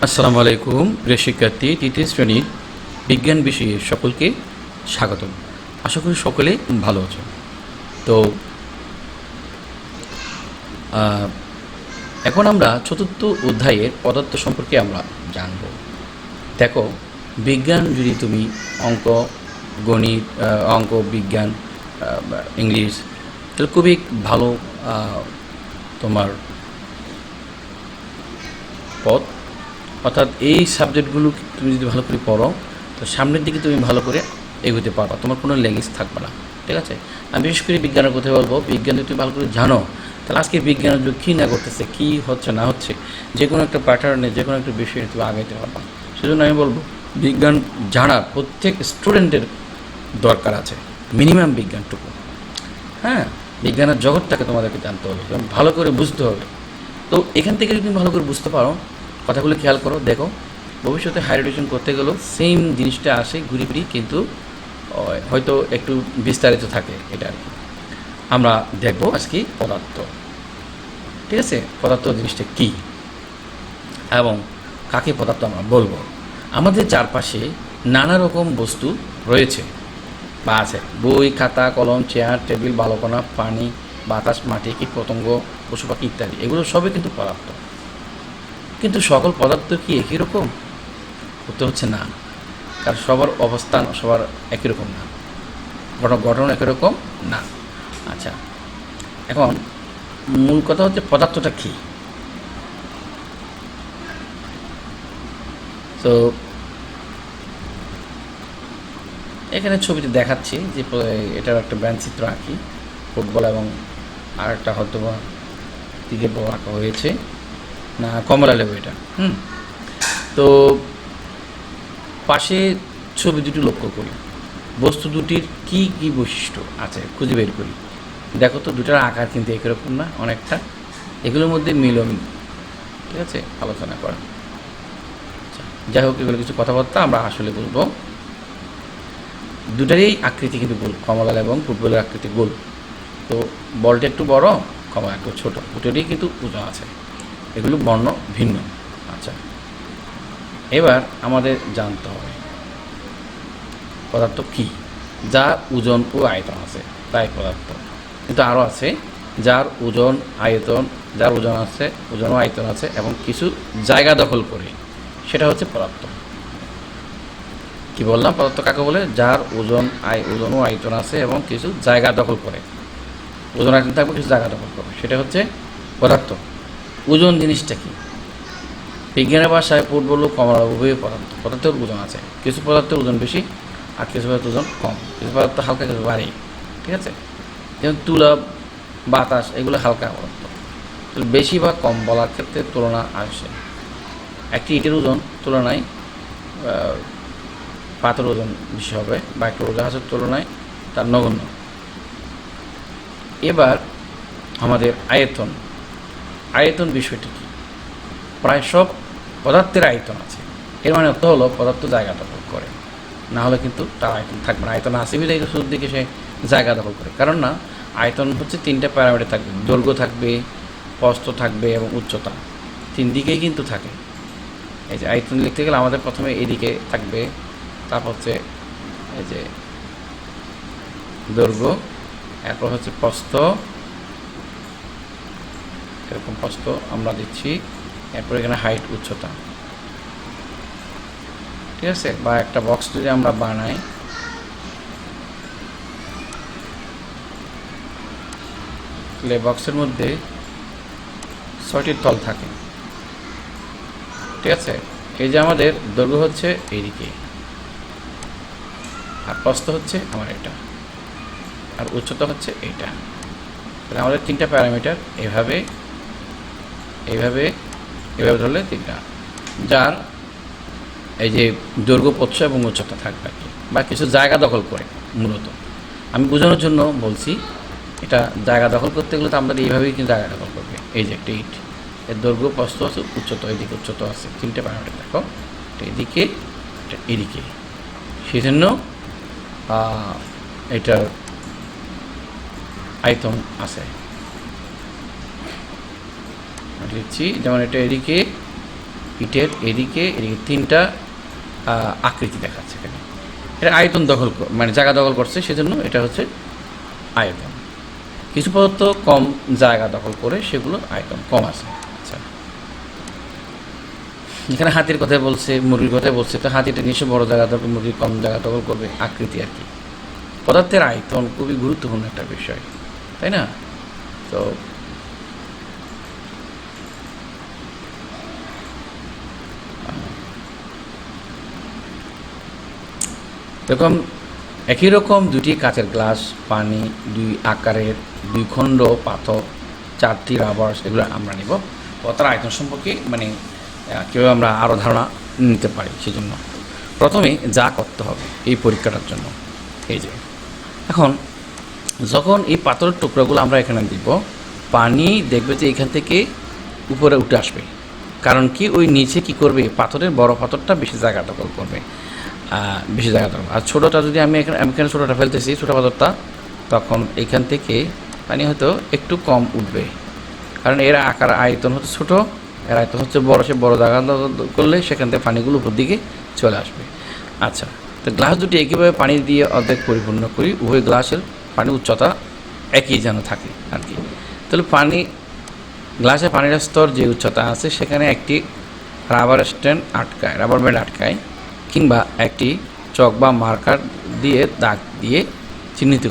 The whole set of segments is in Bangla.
আসসালামু আলাইকুম প্রিয় শিক্ষার্থী, তৃতীয় শ্রেণীর বিজ্ঞান বিষয়ে সকলকে স্বাগতম। আশা করি সকলে ভালো আছো। তো আহ, এখন আমরা চতুর্থ অধ্যায়ের পদার্থ সম্পর্কে আমরা জানব। দেখো, বিজ্ঞান যদি তুমি অঙ্ক, গণিত, অঙ্ক, বিজ্ঞান, ইংলিশ, তাহলে খুবই ভালো তোমার পথ। অর্থাৎ এই সাবজেক্টগুলো তুমি যদি ভালো করে পড়ো, তো সামনের দিকে তুমি ভালো করে এগোতে পারবা, তোমার কোনো ল্যাঙ্গুয়েজ থাকবে না। ঠিক আছে? আমি বিশেষ করে বিজ্ঞানের কথা বলবো। বিজ্ঞান যদি তুমি ভালো করে জানো, তাহলে আজকে বিজ্ঞানের যুগ কী না করতেছে, কী হচ্ছে না হচ্ছে, যে কোনো একটা প্যাটার্নে, যে কোনো একটা বিষয়ে তুমি আগাইতে পারবা। সেজন্য আমি বলবো, বিজ্ঞান জানা প্রত্যেক স্টুডেন্টের দরকার আছে, মিনিমাম বিজ্ঞানটুকু। হ্যাঁ, বিজ্ঞানের জগৎটাকে তোমাদেরকে জানতে হবে, ভালো করে বুঝতে হবে। তো এখান থেকে যদি তুমি ভালো করে বুঝতে পারো, কথাগুলো খেয়াল করো, দেখো ভবিষ্যতে হায়ার এডুকেশন করতে গেলেও সেম জিনিসটা আসে ঘুরি ফিরি, কিন্তু হয়তো একটু বিস্তারিত থাকে। এটা আর কি আমরা দেখবো আজকে পদার্থ। ঠিক আছে? পদার্থ জিনিসটা কী এবং কাকে পদার্থ আমরা বলবো। আমাদের চারপাশে নানা রকম বস্তু রয়েছে বা আছে। বই, খাতা, কলম, চেয়ার, টেবিল, বালকোনা, পানি, বাতাস, মাটি, কীট পতঙ্গ, পশু পাখি ইত্যাদি, এগুলো সবই কিন্তু পদার্থ। কিন্তু সকল পদার্থ কি একই রকম? উত্তর হচ্ছে না। কারণ সবার অবস্থান সবার একই রকম না, গঠন একই রকম না। আচ্ছা, এখন মূল কথা হচ্ছে পদার্থটা কী। তো এখানে ছবিতে দেখাচ্ছি যে এটার একটা চিত্র আঁকি, ফুটবল এবং আর একটা হয়তো বা ক্রিকেট বল আঁকা হয়েছে, না কমলা লেবু এটা। তো পাশে ছবি দুটি লক্ষ্য করি, বস্তু দুটির কি কি বৈশিষ্ট্য আছে খুঁজে বের করি। দেখো তো, দুটার আকার কিন্তু একরকম না অনেকটা, এগুলোর মধ্যে মিলন। ঠিক আছে? আলোচনা করা। আচ্ছা, যাই হোক, এগুলো কিছু কথাবার্তা আমরা আসলে বলবো। দুটারই আকৃতি কিন্তু গোল, কমলা এবং ফুটবলের আকৃতি গোল। তো বলটা একটু বড়, কমলা একটু ছোট, দুটোরই কিন্তু ওজন আছে, এগুলো বর্ণ ভিন্ন। আচ্ছা, এবার আমাদের জানতে হবে পদার্থ কী। যার ওজন ও আয়তন আছে তাই পদার্থ। কিন্তু আরও আছে, যার ওজন আয়তন, যার ওজন আছে, ওজন ও আয়তন আছে এবং কিছু জায়গা দখল করে, সেটা হচ্ছে পদার্থ। কি বললাম? পদার্থ কাকে বলে? যার ওজন ও আয়তন আছে এবং কিছু জায়গা দখল করে। ওজন আয়তন থাকবে, কিছু জায়গা দখল করে, সেটা হচ্ছে পদার্থ। ওজন জিনিসটা কি? বিজ্ঞানের ভাষায় ফুটবল ও কমলা উভয় পদার্থ। পদার্থের ওজন আছে, কিছু পদার্থের ওজন বেশি আর কিছু পদার্থের ওজন কম, কিছু পদার্থ হালকা, কিছু ভারী। ঠিক আছে? যেমন তুলা, বাতাস, এগুলো হালকা পদার্থ। তো বেশি বা কম বলার ক্ষেত্রে তুলনা আসে। একটি ইটের ওজন তুলনায় পাথর ওজন বেশি হবে, বা একটা উড়োজাহাজের তুলনায় তার নগণ্য। এবার আমাদের আয়তন। আয়তন বিষয়টি কি? প্রায় সব পদার্থের আয়তন আছে। এর মানে অর্থ হলো পদার্থ জায়গা দখল করে, না হলে কিন্তু তার আয়তন থাকবে না। আয়তন আসে বিধায় শুরুর দিকে সে জায়গা দখল করে। কারণ না, আয়তন হচ্ছে তিনটা প্যারামিটার থাকবে, দৈর্ঘ্য থাকবে, প্রস্থ থাকবে এবং উচ্চতা। তিন দিকেই কিন্তু থাকে। এই যে আয়তন লিখতে গেলে আমাদের প্রথমে এদিকে থাকবে, তারপর হচ্ছে এই যে দৈর্ঘ্য, এরপর হচ্ছে প্রস্থ, এরকম প্রস্থ আমরা দিচ্ছি, এরপর এখানে হাইট, উচ্চতা। ঠিক আছে? বা একটা বক্স যদি আমরা বানাই, তাহলে বক্সের মধ্যে 6টি তল থাকে। ঠিক আছে? এই যে আমাদের দৈর্ঘ্য হচ্ছে এইদিকে, আর প্রস্থ হচ্ছে আমার এটা, আর উচ্চতা হচ্ছে এইটা। তাহলে আমাদের তিনটা প্যারামিটার এভাবে এইভাবে এভাবে ধরলে তিনটা, যার এই যে দৈর্ঘ্য, প্রস্থ এবং উচ্চতা থাকবে আর কি, বা কিছু জায়গা দখল করে। মূলত আমি বোঝানোর জন্য বলছি, এটা জায়গা দখল করতে গেলে তো আমাদের এইভাবেই কিন্তু জায়গা দখল করবে। এই যে একটা ইট, এর দৈর্ঘ্য, প্রস্থ আছে, উচ্চতা, এদিকে উচ্চতা আছে, তিনটে প্যারামিটার দেখো, এদিকে এদিকে। সেই জন্য এটার আয়তন আছে। লিখছি যেমন এটা এদিকে, ইটের এদিকে এদিকে তিনটা আকৃতি দেখাচ্ছে এখানে। এটা আয়তন দখল মানে জায়গা দখল করছে, সেজন্য এটা হচ্ছে আয়তন। কিছু পদার্থ কম জায়গা দখল করে সেগুলো আয়তন কম আছে। আচ্ছা, এখানে হাতির কথাই বলছে, মুরগির কথাই বলছে, তো হাতিটা নিশ্চয়ই বড় জায়গা দখল, মুরগি কম জায়গা দখল করবে, আকৃতি আর কি। পদার্থের আয়তন খুবই গুরুত্বপূর্ণ একটা বিষয়, তাই না? তো এরকম একই রকম দুটি কাচের গ্লাস, পানি, দুই আকারের, দুই খণ্ড পাথর, চারটি রাবার, এগুলো আমরা নিব। তার আয়তন সম্পর্কে মানে কীভাবে আমরা আরও ধারণা নিতে পারি, সেজন্য প্রথমে যা করতে হবে এই পরীক্ষাটার জন্য, এই যে এখন যখন এই পাথরের টুকরাগুলো আমরা এখানে দিব, পানি দেখবে যে এখান থেকে উপরে উঠে আসবে। কারণ কি, ওই নিচে কি করবে, পাথরের বড় পাথরটা বেশি জায়গা দখল করবে, বেশি জায়গা দখল। আর ছোটোটা যদি আমি এখানে ছোটোটা ফেলতেছি, ছোটো পাথরটা, তখন এখান থেকে পানি হয়তো একটু কম উঠবে, কারণ এর আকার আয়তন হচ্ছে ছোটো, এর আয়তন হচ্ছে বড়। সে বড় জায়গা করলে সেখান থেকে পানিগুলো উপর দিকে চলে আসবে। আচ্ছা, তো গ্লাস দুটি একইভাবে পানি দিয়ে অর্ধেক পরিপূর্ণ করি, উভয় গ্লাসের পানির উচ্চতা একই যেন থাকে আর কি। তাহলে গ্লাসে পানির স্তর যে উচ্চতা আছে সেখানে একটি রাবার স্ট্যান্ড আটকায়, রাবার ব্যান্ড আটকায়, কিংবা একটি চক বা মার্কার দিয়ে দাগ দিয়ে চিহ্নিত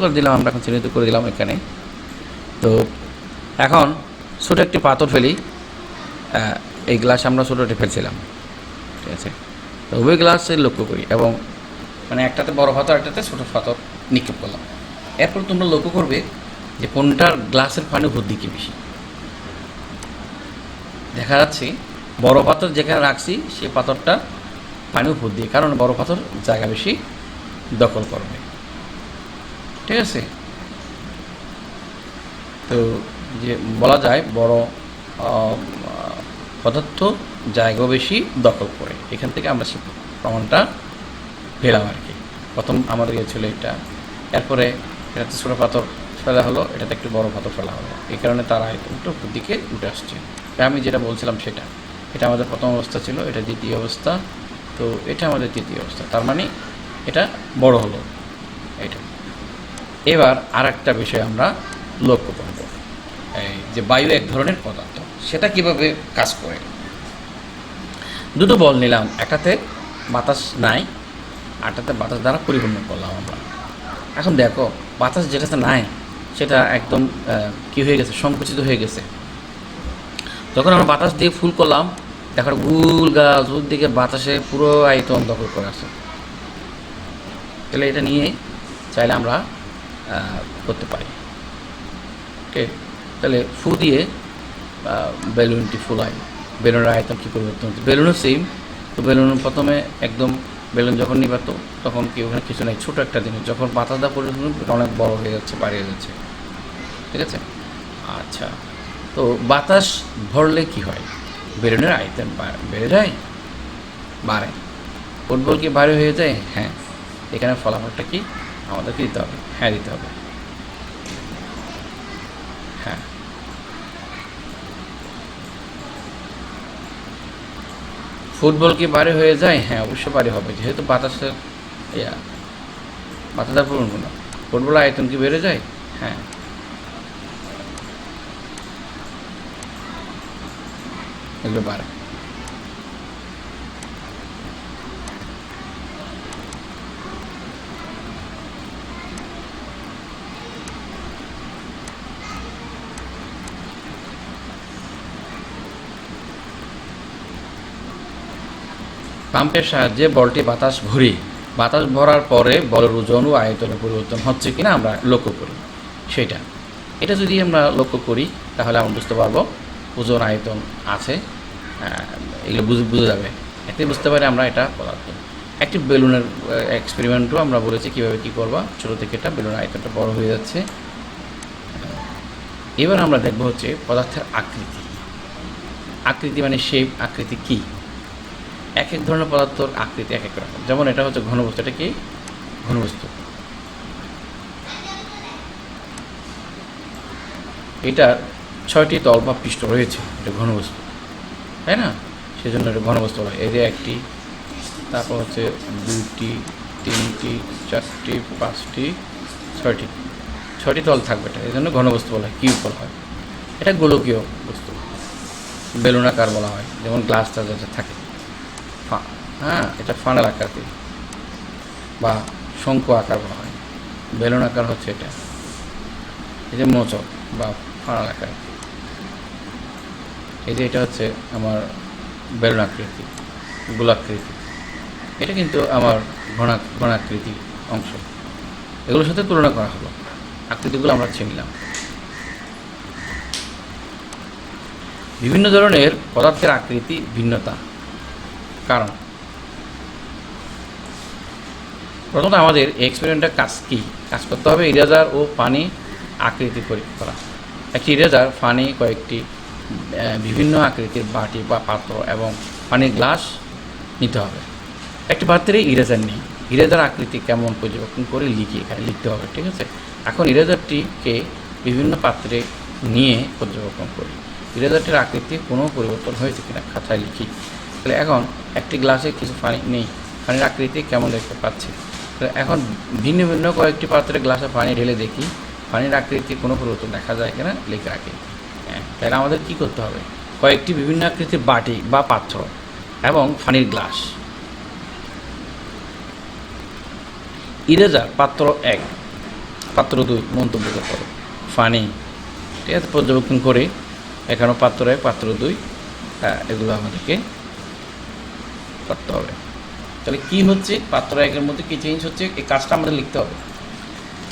করে দিলাম। আমরা এখন চিহ্নিত করে দিলাম এখানে। তো এখন ছোটো একটি পাথর ফেলি, এই গ্লাস আমরা ছোটোটি ফেলছিলাম, ঠিক আছে? তো উভয় গ্লাসে লক্ষ্য করি এবং মানে একটাতে বড় পাথর, একটাতে ছোটো পাথর নিক্ষেপ করলাম। এরপর তোমরা লক্ষ্য করবে যে কোনটার গ্লাসের পানি উপর দিকে বেশি। দেখা যাচ্ছে বড় পাথর যেখানে রাখছি সেই পাথরটা পানি উপর দিয়ে, কারণ বড় পাথর জায়গা বেশি দখল করবে, ঠিক আছে? তো যে বলা যায় বড় পদার্থ জায়গা বেশি দখল করে, এখান থেকে আমরা সে প্রমাণটা পেলাম আর কি। প্রথম আমাদের ছিল এটা, এরপরে এটাতে ছোটো পাথর ফেলা হলো, এটাতে একটু বড় পাথর ফেলা হলো, এই কারণে তার আয়তনটা উপর দিকে উঠে আসছে। আমি যেটা বলছিলাম সেটা, এটা আমাদের প্রথম অবস্থা ছিল, এটা দ্বিতীয় অবস্থা, তো এটা আমাদের তৃতীয় অবস্থা, তার মানে এটা বড় হলো এটা। এবার আর একটা বিষয় আমরা লক্ষ্য করব, এই যে বায়ু এক ধরনের পদার্থ, সেটা কিভাবে কাজ করে। দুটো বল নিলাম, একটাতে বাতাস নাই, আরটাতে বাতাস দ্বারা পরিপূর্ণ করলাম আমরা। এখন দেখো বাতাস যেটাতে নাই সেটা একদম কী হয়ে গেছে, সংকুচিত হয়ে গেছে। যখন আমরা বাতাস দিয়ে ফুল করলাম, দেখো গুল গাছ ওর দিকে বাতাসে পুরো আয়তন দখল করে আছে। তাহলে এটা নিয়ে চাইলে আমরা করতে পারি, ওকে? তাহলে ফু দিয়ে বেলুনটি ফুলাই, বেলুনের আয়তন কী পরিবর্তন হচ্ছে, বেলুনও সেম। তো বেলুন প্রথমে একদম বেলুন যখন নিবাত তখন কি ওখানে কিছু নেই, ছোটো একটা জিনিস, যখন বাতাস দা পরিবর্তন অনেক বড় হয়ে যাচ্ছে, বাড়িয়ে যাচ্ছে, ঠিক আছে? আচ্ছা, তো বাতাস ভরলে কি হয়, বেলুনের আয়তন বেড়ে যায়, বাড়ে। ফুটবল কি ভারী হয়ে যায়? হ্যাঁ। এখানে ফলাফলটা কি আমাদেরকে দিতে হবে? হ্যাঁ, দিতে হবে। হ্যাঁ, ফুটবল কি ভারী হয়ে যায়? হ্যাঁ, অবশ্যই ভারী হবে, যেহেতু বাতাসের বাতাসের পূরণ না। ফুটবলের আয়তন কি বেড়ে যায়? হ্যাঁ, এগুলো বাড়ে। পাম্পের সাহায্যে বলটি বাতাস ভরার পরে বলের ওজন ও আয়তনের পরিবর্তন হচ্ছে কিনা আমরা লক্ষ্য করি, সেটা। এটা যদি আমরা লক্ষ্য করি তাহলে আমরা বুঝতে পারবো ওজন আয়তন আছে, এগুলো বুঝে যাবে, এতে বুঝতে পারি আমরা এটা পদার্থ। একটি বেলুনের এক্সপেরিমেন্টও আমরা বলেছি কীভাবে কী করবা, ছোটো থেকে এটা বেলুনের আয়তনটা বড় হয়ে যাচ্ছে। এবার আমরা দেখব হচ্ছে পদার্থের আকৃতি মানে শেপ, আকৃতি কী। এক এক ধরনের পদার্থর আকৃতি এক এক রকম। যেমন এটা হচ্ছে ঘনবস্তু, এটা কি ঘনবস্তু, এটা 6টি তল বা পৃষ্ঠ রয়েছে, এটা ঘনবস্তু, তাই না? সেজন্য এটা ঘনবস্তু বলা হয়। এই যে একটি, তারপর হচ্ছে দুইটি, তিনটি, চারটি, পাঁচটি, ছয়টি, ছয়টি তল থাকবে এটা, এই জন্য ঘনবস্তু বলা হয়, কিউব বলা হয়। এটা গোলকীয় বস্তু, বেলুনাকার বলা হয়, যেমন গ্লাসটা যেটা থাকে। হ্যাঁ, এটা ফানেল আকৃতি বা শঙ্কু আকার বলা হয়। বেলুন আকার হচ্ছে এটা, এই যে মোচক বা ফানেল আকার। এই যে এটা হচ্ছে আমার বেলুন আকৃতি, গোলাকৃতি। এটা কিন্তু আমার ঘনাকৃতি অংশ। এগুলোর সাথে তুলনা করা হলো, আকৃতিগুলো আমরা চিনলাম। বিভিন্ন ধরনের পদার্থের আকৃতি ভিন্নতা কারণ, প্রথমত আমাদের এক্সপেরিমেন্টের কাজ করতে হবে ইরেজার ও পানি আকৃতি করা। একটি ইরেজার, পানি, কয়েকটি বিভিন্ন আকৃতির বাটি বা পাত্র এবং পানির গ্লাস নিতে হবে। একটি পাত্রে ইরেজার নেই, ইরেজার আকৃতি কেমন পর্যবেক্ষণ করে এখানে লিখতে হবে। ঠিক আছে, এখন ইরেজারটিকে বিভিন্ন পাত্রে নিয়ে পর্যবেক্ষণ করি, ইরেজারটির আকৃতি কোনো পরিবর্তন হয়েছে কিনা খাতায় লিখি। তাহলে এখন একটি গ্লাসে কিছু পানি নেই, পানির আকৃতি কেমন দেখতে পাচ্ছি। এখন ভিন্ন ভিন্ন কয়েকটি পাত্রে গ্লাসে পানি ঢেলে দেখি পানির আকৃতি কোনো পরিবর্তন দেখা যায় কিনা লিখে রাখি। হ্যাঁ, তাহলে আমাদের কী করতে হবে, কয়েকটি বিভিন্ন আকৃতির বাটি বা পাত্র এবং পানির গ্লাস। ইরেজার পাত্র 1, পাত্র 2 মন্তব্য করতে হবে, পানি। ঠিক আছে, পর্যবেক্ষণ করে এখানেও পাত্র 1, পাত্র 2, এগুলো আমাদেরকে করতে হবে। তাহলে কী হচ্ছে, পাত্র 1-এর মধ্যে কী চেঞ্জ হচ্ছে, এই কাজটা আমাদের লিখতে হবে।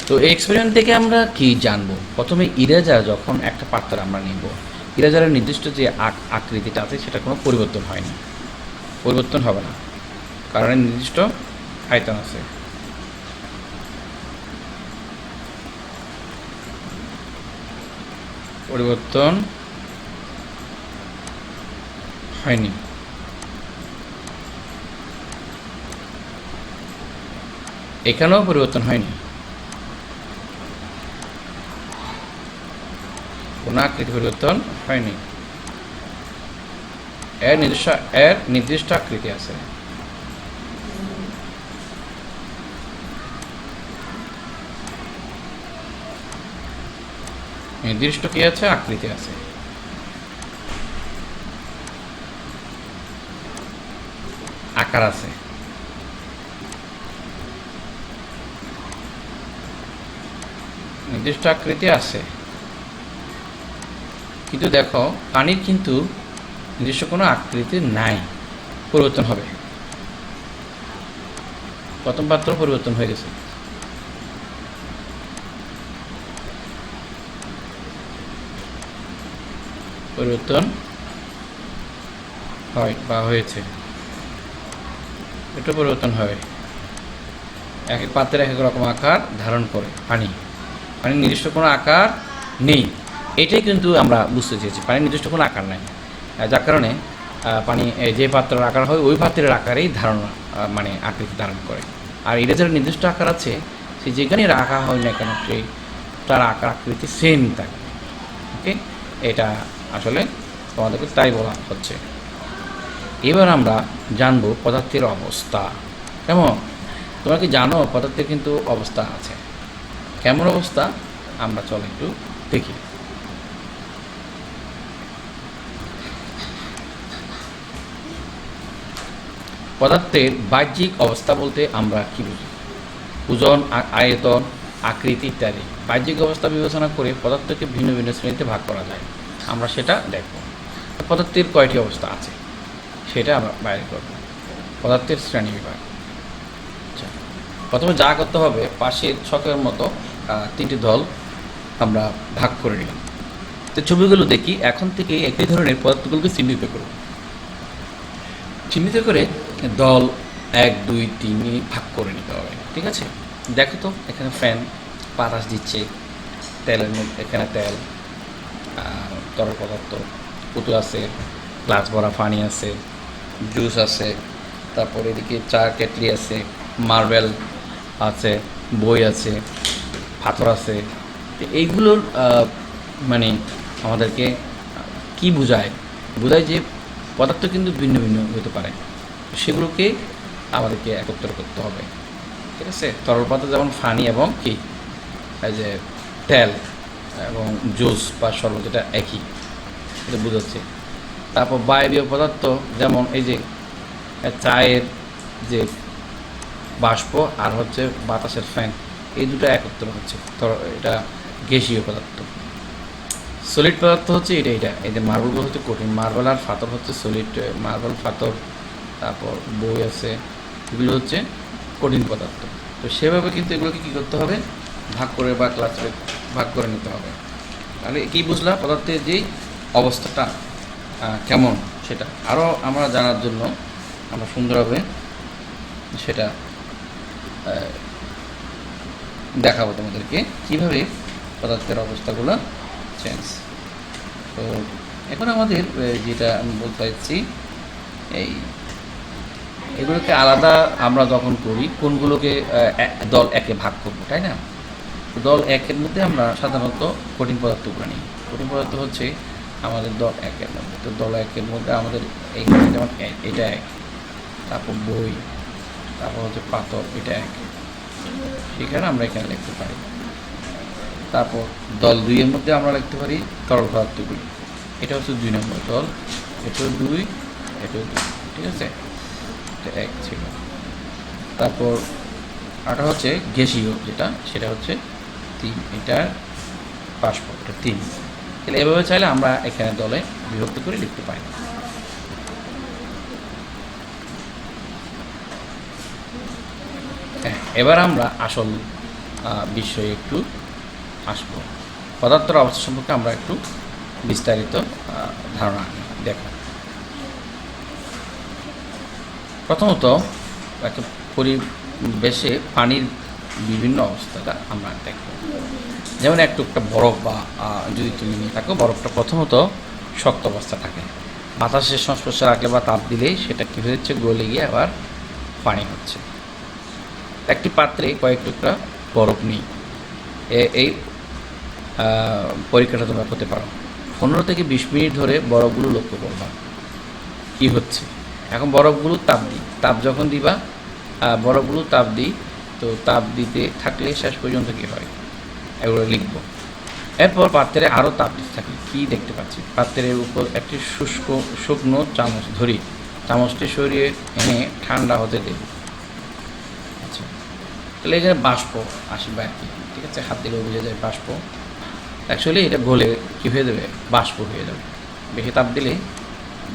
তো এই এক্সপেরিমেন্ট থেকে আমরা কি জানবো, প্রথমে ইরেজার যখন একটা পাত্র আমরা নিব, ইরেজারের নির্দিষ্ট যে আকৃতিটা আছে সেটা কোনো পরিবর্তন হয়নি, পরিবর্তন হবে না, কারণ নির্দিষ্ট আয়তন আছে। পরিবর্তন হয়নি। এখানেও পরিবর্তন হয়নি, কোনো আকৃতি পরিবর্তন হয়নি, এর নির্দিষ্ট আকৃতি আছে। নির্দিষ্ট কি আছে, আকৃতি আছে। আকার আছে। নির্দিষ্ট আকৃতি আছে, কিন্তু দেখো পানির কিন্তু নির্দিষ্ট কোনো আকৃতি নাই, পরিবর্তন হবে। প্রথম পাত্র পরিবর্তন হয়ে গেছে, পরিবর্তন হয় বা হয়েছে, এটা পরিবর্তন হয়। এক এক পাত্রের এক এক রকম আকার ধারণ করে পানির নির্দিষ্ট কোনো আকার নেই, এটাই কিন্তু আমরা বুঝতে চেয়েছি, পানির নির্দিষ্ট কোনো আকার নাই, যার কারণে পানি যে পাত্রের আকার হয় ওই পাত্রের আকারেই মানে আকৃতি ধারণ করে। আর ইরেজারের নির্দিষ্ট আকার আছে, সে যেখানে রাখা হয় না কেন সেই তার আকার আকৃতি সেম থাকে। ওকে, এটা আসলে তোমাদেরকে তাই বলা হচ্ছে। এবার আমরা জানবো পদার্থের অবস্থা কেমন। তোমরা কি জানো পদার্থের কিন্তু অবস্থা আছে, কেমন অবস্থা আমরা চলো একটু দেখি। পদার্থের বাহ্যিক অবস্থা বলতে আমরা কি বুঝি, ওজন, আয়তন, আকৃতি ইত্যাদি। বাহ্যিক অবস্থা বিবেচনা করে পদার্থকে ভিন্ন ভিন্ন শ্রেণীতে ভাগ করা যায়, আমরা সেটা দেখব। পদার্থের কয়টি অবস্থা আছে সেটা আমরা বাইরে করব, পদার্থের শ্রেণী বিভাগ। আচ্ছা, প্রথমে যা করতে হবে, পাশের ছকের মতো 3টি দল আমরা ভাগ করে নিলাম। তো ছবিগুলো দেখি, এখন থেকে একই ধরনের পদার্থগুলোকে চিহ্নিত করব। চিহ্নিত করে দল 1, 2, 3 ভাগ করে নিতে হবে। ঠিক আছে, দেখো তো এখানে ফ্যান বাতাস দিচ্ছে, তেলের মধ্যে এখানে তেল, তরল পদার্থ, পুতুল আছে, গ্লাস ভরা পানি আছে, জুস আছে, তারপর এদিকে চা কেটলি আছে, মার্বেল আছে, বই আছে, পাথর আছে। এইগুলোর মানে আমাদেরকে কি বোঝায় যে পদার্থ কিন্তু ভিন্ন ভিন্ন হতে পারে, সেগুলোকে আমাদেরকে একত্র করতে হবে। ঠিক আছে, তরল পদার্থ যেমন পানি এবং কি এই যে তেল এবং জুস বা শরবত, এটা একই, এটা বোঝাচ্ছে। তারপর বায়বীয় পদার্থ যেমন এই যে চায়ের যে বাষ্প আর হচ্ছে বাতাসের ফ্যান, এই দুটো একত্র হচ্ছে, তো এটা গ্যাসীয় পদার্থ। সলিড পদার্থ হচ্ছে এটা এই যে মার্বেলগুলো হচ্ছে কঠিন, মার্বেল আর পাথর হচ্ছে সলিড, মার্বেল পাথর তারপর বই আছে, এগুলো হচ্ছে কঠিন পদার্থ। তো সেভাবে কিন্তু এগুলোকে কী করতে হবে, ভাগ করে বা ক্লাসে ভাগ করে নিতে হবে। তাহলে কী বুঝলাম পদার্থের যেই অবস্থাটা কেমন, সেটা আরও আমরা জানার জন্য আমরা সুন্দরভাবে সেটা দেখাবো তোমাদেরকে কীভাবে পদার্থের অবস্থাগুলো চেঞ্জ। তো এখন আমাদের যেটা আমি বলতে চাইছি, এই এগুলোকে আলাদা আমরা যখন করি, কোনগুলোকে দল একে ভাগ করবো, তাই না? দল একের মধ্যে আমরা সাধারণত কঠিন পদার্থগুলো নিই। কঠিন পদার্থ হচ্ছে আমাদের দল একের মধ্যে। তো দল একের মধ্যে আমাদের এইখানে যেমন এটা এক, তারপর বই, তারপর হচ্ছে পাথর, এটা এক, সেখানে আমরা এখানে লিখতে পারি। তারপর দল দুইয়ের মধ্যে আমরা লিখতে পারি তরল পদার্থগুলি, এটা হচ্ছে 2 নম্বর দল, এটাও 2, এটাও 2, ঠিক আছে, এটা এক ছিল। তারপর আটা হচ্ছে গ্যাসীয় যেটা, সেটা হচ্ছে 3, এটা বাষ্প, এটা 3। তাহলে এভাবে চাইলে আমরা এখানে দলে বিভক্ত করে লিখতে পারি। হ্যাঁ, এবার আমরা আসল বিষয়ে একটু আসব। পদার্থের অবস্থা সম্পর্কে আমরা একটু বিস্তারিত ধারণা দেখো। প্রথমত একটা পরিবেশে পানির বিভিন্ন অবস্থাটা আমরা দেখব। যেমন একটা বরফ বা যদি তুমি নিয়ে থাকো, বরফটা প্রথমত শক্ত অবস্থা থাকে, বাতাসের সংস্পর্শে রাখলে বা তাপ দিলেই সেটা কী হচ্ছে, গলে গিয়ে আবার পানি হচ্ছে। একটি পাত্রে কয়েক টুকরা বরফ নিই, এই পরীক্ষাটা তোমরা করতে পারো। 15 থেকে 20 মিনিট ধরে বরফগুলো লক্ষ্য করবা কী হচ্ছে। এখন বরফগুলো তাপ দিই, তাপ যখন দিবা বরফগুলো তাপ দিই, তো তাপ দিতে থাকলে শেষ পর্যন্ত কী হয় এগুলো লিখব। এরপর পাত্রে আরও তাপ দিতে থাকি, কী দেখতে পাচ্ছি, পাত্রের উপর একটি শুকনো চামচ ধরি, চামচটি সরিয়ে এনে ঠান্ডা হতে দেব। আচ্ছা, তাহলে এখানে বাষ্প আসবে আর কি, ঠিক আছে, হাত দিলেও বুঝে যায় বাষ্প। অ্যাকচুয়ালি এটা গলে কী হয়ে যাবে, বাষ্প হয়ে যাবে। বেশি তাপ দিলে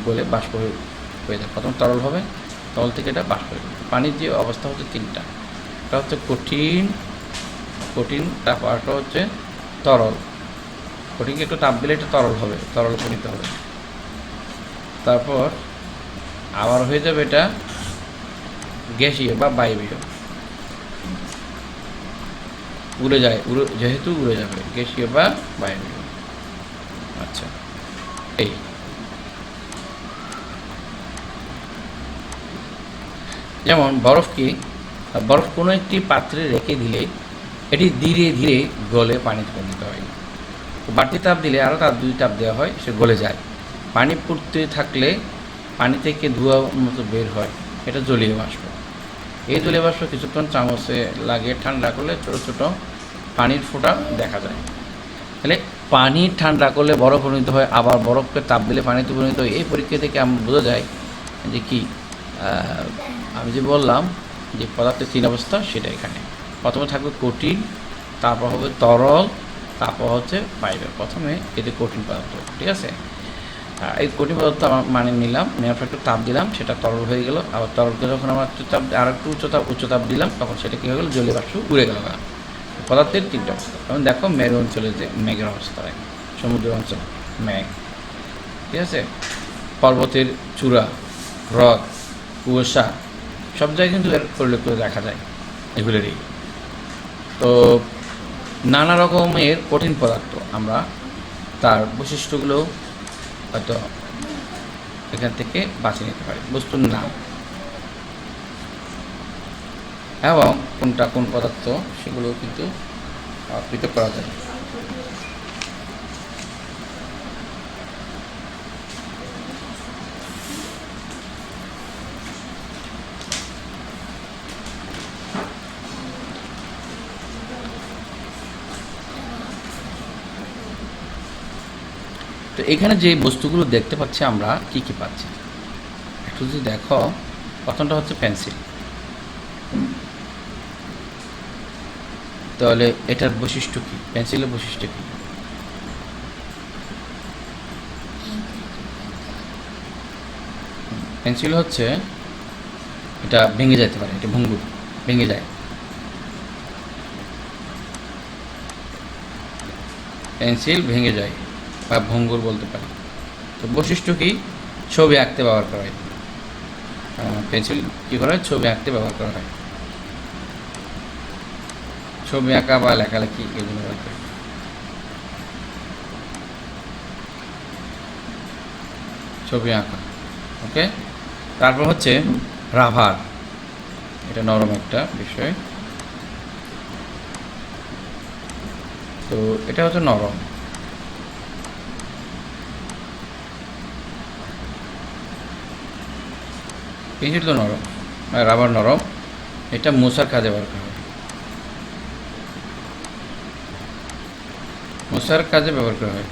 গলে বাষ্প হয়ে যাবে। প্রথম তরল হবে, তরল থেকে এটা বাষ্প হয়ে যাবে। পানির যে অবস্থা হচ্ছে 3টা, এটা হচ্ছে কঠিন, তারপর একটা হচ্ছে তরল। কঠিনকে একটু তাপ দিলে এটা তরল হবে, তরল করে নিতে হবে। তারপর আবার হয়ে যাবে এটা গ্যাসীয় বা বায়বীয়, উড়ে যায়, যেহেতু উড়ে যাবে, গ্যাসীয় বা বায়বীয়। আচ্ছা, এই যেমন বরফ কোনো একটি পাত্রে রেখে দিলে এটি ধীরে ধীরে গলে পানিতে পরিণত হয়। বাড়তি তাপ দিলে আরও তাপ 2 তাপ দেওয়া হয়, সে গলে যায়। পানি পড়তে থাকলে পানি থেকে ধোঁয়া মতো বের হয়, এটা জলীয় বাষ্প। এই জলীয় বাষ্প কিছুক্ষণ চামচে লাগিয়ে ঠান্ডা করলে ছোটো ছোটো পানির ফোঁটা দেখা যায়। তাহলে পানি ঠান্ডা করলে বরফ পরিণত হয়, আবার বরফকে তাপ দিলে পানিতে পরিণত হয়। এই পরীক্ষা থেকে আমরা বোঝা যায় যে কি আমি যে বললাম যে পদার্থের 3 অবস্থা, সেটা এখানে প্রথমে থাকবে কঠিন, তারপর হবে তরল, তারপর হচ্ছে বায়বীয়। প্রথমে এতে কঠিন পদার্থ, ঠিক আছে। এই কঠিন পদার্থ মানে নিলাম, নেওয়ার পর একটু তাপ দিলাম, সেটা তরল হয়ে গেল। আবার তরলকে যখন আমরা আর একটু উচ্চ তাপ দিলাম, তখন সেটা কী হয়ে গেল, জলীয় বাষ্প উড়ে গেল। পদার্থের 3টা অবস্থা। যেমন দেখো মেরু অঞ্চলে যে মেঘের অবস্থা, সমুদ্র অঞ্চল মেঘ, ঠিক আছে, পর্বতের চূড়া, হ্রদ, কুয়াশা, সব জায়গায় কিন্তু এর পরিলক্ষিত দেখা যায় এগুলোরই। তো নানা রকমের কঠিন পদার্থ আমরা তার বৈশিষ্ট্যগুলো হয়তো এখান থেকে বাছিয়ে নিতে পারি, বস্তুর নাম এবং কোনটা কোন পদার্থ সেগুলো কিন্তু পৃথক করা যায়। এখানে যে বস্তুগুলো দেখতে পাচ্ছি আমরা কি কি পাচ্ছি একটু যদি দেখো, প্রথমটা হচ্ছে পেন্সিল। তাহলে এটার বৈশিষ্ট্য কি, পেন্সিলের বৈশিষ্ট্য কি? পেন্সিল হচ্ছে এটা ভেঙে যেতে পারে, এটা ভঙ্গুর, ভেঙে যায়। পেন্সিল ভেঙে যায় বা ভঙ্গুর বলতে পারি। তো বৈশিষ্ট্য কি? ছবি আঁকতে ব্যবহার করা হয়। পেন্সিল কী করা হয়? ছবি আঁকতে ব্যবহার করা হয়। ছবি আঁকা বা লেখালেখি এগুলো ব্যবহার করা হয়। ছবি আঁকা, ওকে। তারপর হচ্ছে রাবার, এটা নরম একটা বিষয়। তো এটা হচ্ছে নরম। পেন্সিল তো নরম, রাবার নরম। এটা মোছার কাজে ব্যবহার করা হয়, মোছার কাজে ব্যবহার করা হয়।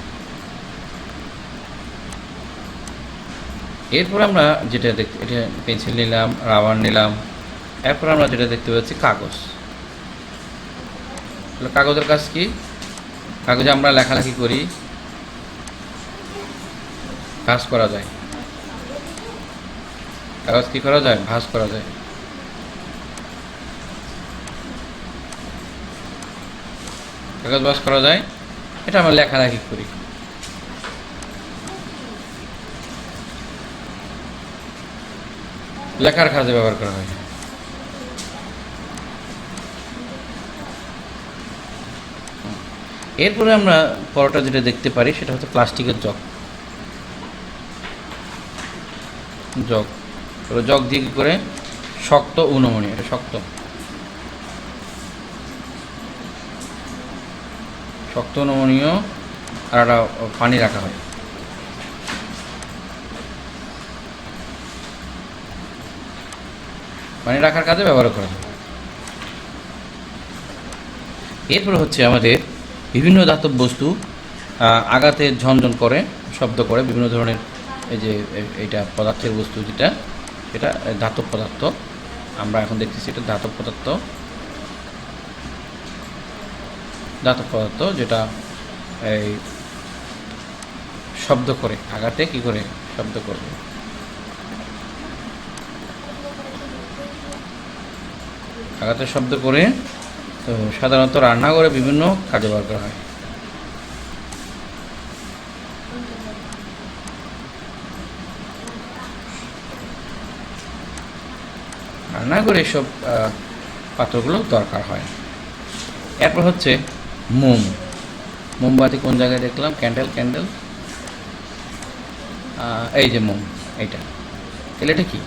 এরপর আমরা যেটা দেখতে, এটা পেন্সিল নিলাম, রাবার নিলাম, এরপর আমরা যেটা দেখতে পাচ্ছি কাগজ। তাহলে কাগজের কাজ কি? কাগজে আমরা লেখালেখি করি, ভাঁজ করা যায়। কাগজ কী করা যায়? ভাঁজ করা যায়। কাগজ ভাঁজ করা যায়, এটা আমরা লেখালেখি করি। লেখার কাজে ব্যবহার করা হয়। এরপরে আমরা পরোটা যেটা দেখতে পারি সেটা হচ্ছে প্লাস্টিকের জগ। জগ, জগ দিয়ে কী করে? শক্ত ও নমনীয়, এটা শক্ত, শক্ত নমনীয়। আর একটা পানি রাখা হয়। পানি রাখার কাজে ব্যবহার করা হয়। এরপর হচ্ছে আমাদের বিভিন্ন ধাতব বস্তু আঘাতে ঝনঝন করে, শব্দ করে, বিভিন্ন ধরনের। এই যে এইটা পদার্থের বস্তু, যেটা এটা ধাতব পদার্থ। আমরা এখন দেখতেছি এটা ধাতব পদার্থ, ধাতব পদার্থ যেটা এই শব্দ করে, আঘাতে কি করে? শব্দ করবে। আঘাতে শব্দ করে। তো সাধারণত রান্নাঘরে বিভিন্ন কাজে ব্যবহার করা হয়। রান্নাঘরে এসব পাত্রগুলো দরকার হয়। এরপর হচ্ছে মোম। মোমবাতি কোন জায়গায় দেখলাম? Candle, candle. এই যে মোম, এইটা। তাহলে এটা কি?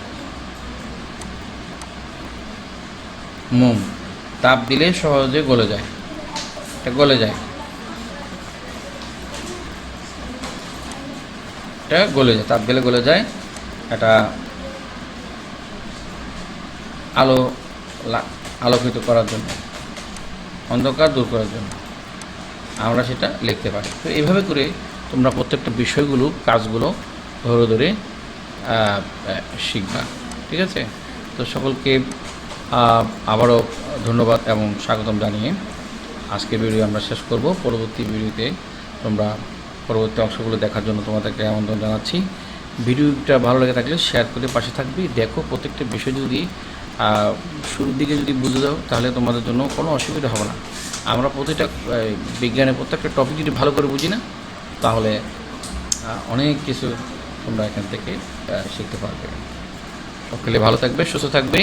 মোম। তাপ দিলে সহজে গলে যায়, এটা গলে যায়, এটা গলে যায়, তাপ দিলে গলে যায়। এটা আলো আলোকিত করার জন্য, অন্ধকার দূর করার জন্য আমরা সেটা লিখতে পারি। তো এইভাবে করে তোমরা প্রত্যেকটা বিষয়গুলো, কাজগুলো ধরে ধরে শিখবা, ঠিক আছে? তো সকলকে আবারও ধন্যবাদ এবং স্বাগতম জানিয়ে আজকের ভিডিও আমরা শেষ করব। পরবর্তী ভিডিওতে তোমরা পরবর্তী অংশগুলো দেখার জন্য তোমাদেরকে আমন্ত্রণ জানাচ্ছি। ভিডিওটা ভালো লেগে থাকলে শেয়ার করে পাশে থাকবি। দেখো, প্রত্যেকটা বিষয় যদি শুরুর দিকে যদি বুঝে দাও তাহলে তোমাদের জন্য কোনো অসুবিধা হবে না। আমরা প্রতিটা বিজ্ঞানের প্রত্যেকটা টপিক যদি ভালো করে বুঝি না, তাহলে অনেক কিছু তোমরা এখান থেকে শিখতে পারবে। সকলে ভালো থাকবে, সুস্থ থাকবে।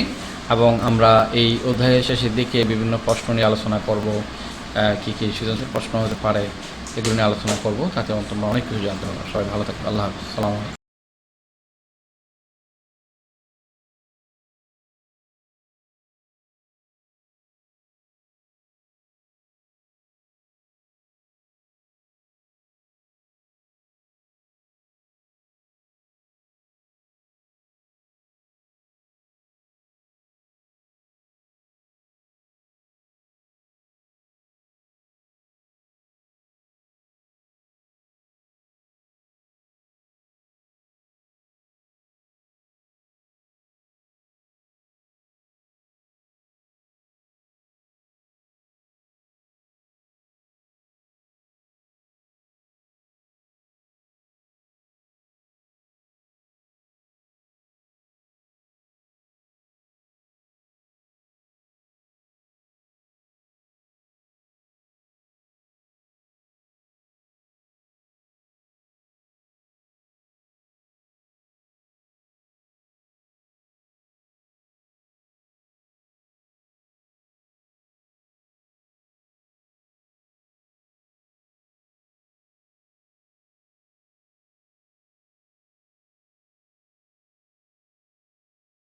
এবং আমরা এই অধ্যায়ের শেষের দিকে বিভিন্ন প্রশ্ন নিয়ে আলোচনা করব, কী কী সৃজনশীল প্রশ্ন হতে পারে এগুলো নিয়ে আলোচনা করব, তাতে তোমরা অনেক কিছু জানতে পারবে। সবাই ভালো থাকবে। আল্লাহ হাফিজ, আসসালামু আলাইকুম।